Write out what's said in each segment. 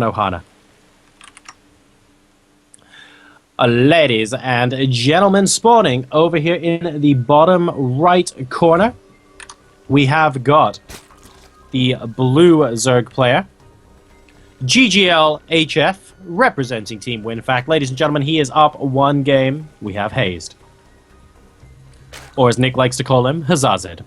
Ohana. Ladies and gentlemen, spawning over here in the bottom right corner, we have got the blue Zerg player, GGL HF, representing Team WinFact. Ladies and gentlemen, he is up one game. We have Hazed. Or as Nick likes to call him, Hazed.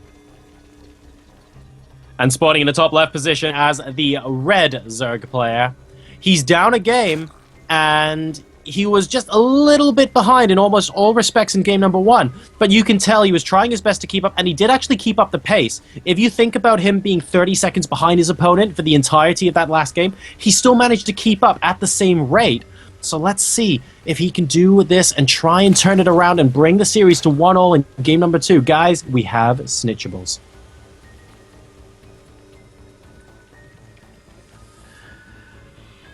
And spawning in the top left position as the red Zerg player, he's down a game, and he was just a little bit behind in almost all respects in game number one. But you can tell he was trying his best to keep up, and he did actually keep up the pace. If you think about him being 30 seconds behind his opponent for the entirety of that last game, he still managed to keep up at the same rate. So let's see if he can do this and try and turn it around and bring the series to 1-1 in game number two. Guys, we have Snitchables.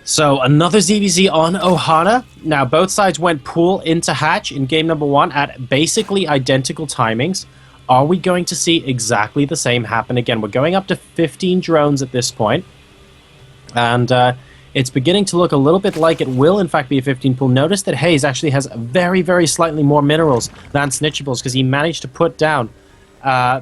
So another ZVZ on Ohana. Now both sides went pool into hatch in game number one at basically identical timings. Are we going to see exactly the same happen again? We're going up to 15 drones at this point. And it's beginning to look a little bit like it will in fact be a 15 pool. Notice that Hazed actually has very, very slightly more minerals than Snitchables because he managed to put down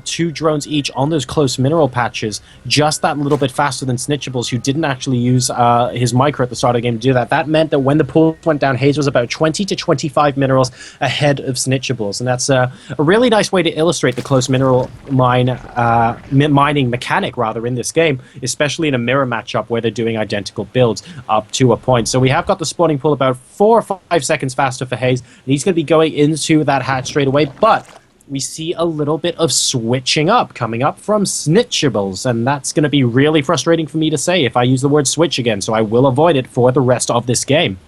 2 drones each on those close mineral patches, just that little bit faster than Snitchables, who didn't actually use his micro at the start of the game to do that. That meant that when the pool went down, Hazed was about 20 to 25 minerals ahead of Snitchables, and that's a really nice way to illustrate the close mineral mining mechanic, rather, in this game, especially in a mirror matchup where they're doing identical builds up to a point. So we have got the spawning pool about 4 or 5 seconds faster for Hazed, and he's going to be going into that hatch straight away, but we see a little bit of switching up coming up from Snitchables, and that's going to be really frustrating for me to say if I use the word switch again, so I will avoid it for the rest of this game.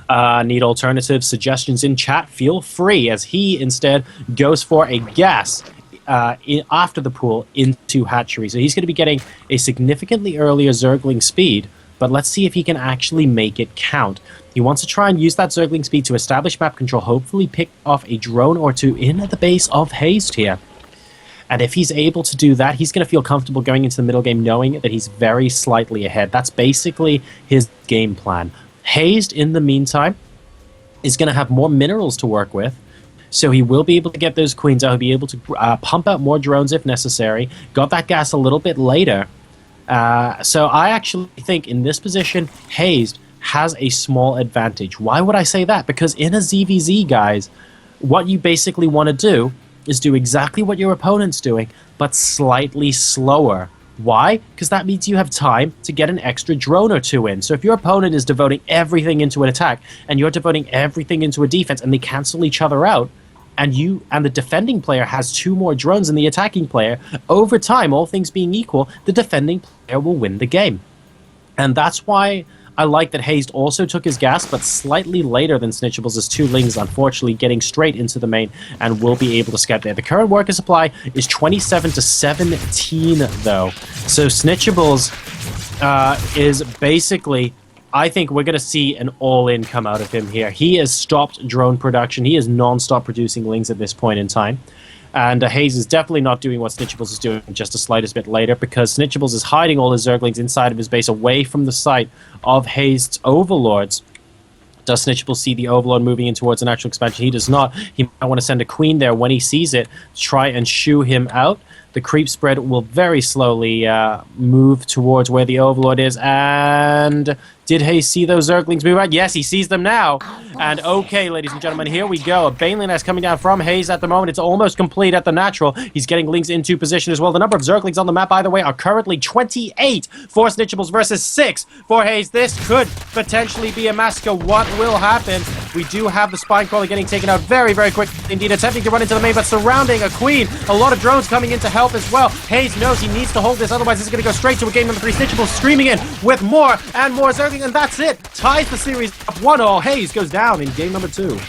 Need alternative suggestions in chat? Feel free, as he instead goes for a gas after the pool into hatchery. So he's going to be getting a significantly earlier Zergling speed, but let's see if he can actually make it count. He wants to try and use that Zergling speed to establish map control, hopefully pick off a drone or two in the base of Hazed here. And if he's able to do that, he's going to feel comfortable going into the middle game knowing that he's very slightly ahead. That's basically his game plan. Hazed, in the meantime, is going to have more minerals to work with, so he will be able to get those queens out. He'll be able to pump out more drones if necessary. Got that gas a little bit later. So I actually think in this position, Hazed has a small advantage. Why would I say that? Because in a ZVZ, guys, what you basically want to do is do exactly what your opponent's doing, but slightly slower. Why? Because that means you have time to get an extra drone or two in. So if your opponent is devoting everything into an attack, and you're devoting everything into a defense, and they cancel each other out, and the defending player has 2 more drones than the attacking player, over time, all things being equal, the defending player will win the game. And that's why I like that Hazed also took his gas, but slightly later than Snitchables, as 2 Lings, unfortunately, getting straight into the main and will be able to scout there. The current worker supply is 27 to 17, though. So Snitchables is basically, I think we're going to see an all-in come out of him here. He has stopped drone production. He is non-stop producing Lings at this point in time. And Hazed is definitely not doing what Snitchables is doing just the slightest bit later, because Snitchables is hiding all his Zerglings inside of his base away from the sight of Hazed's Overlords. Does Snitchables see the Overlord moving in towards an actual expansion? He does not. He might want to send a queen there when he sees it to try and shoo him out. The creep spread will very slowly move towards where the Overlord is, and did Hazed see those Zerglings move out? Yes, he sees them now. And okay, ladies and gentlemen, here we go. A Baneling Nest coming down from Hazed at the moment. It's almost complete at the natural. He's getting Lings into position as well. The number of Zerglings on the map, by the way, are currently 28 for Snitchables versus 6 for Hazed. This could potentially be a massacre. What will happen? We do have the Spine Crawler getting taken out very, very quick indeed, attempting to run into the main, but surrounding a queen. A lot of drones coming in to help as well. Hazed knows he needs to hold this, otherwise this is going to go straight to a game number 3. Snitchables streaming in with more and more Zerglings, and that's it. Ties the series up 1-1. Hazed goes down in game number 2.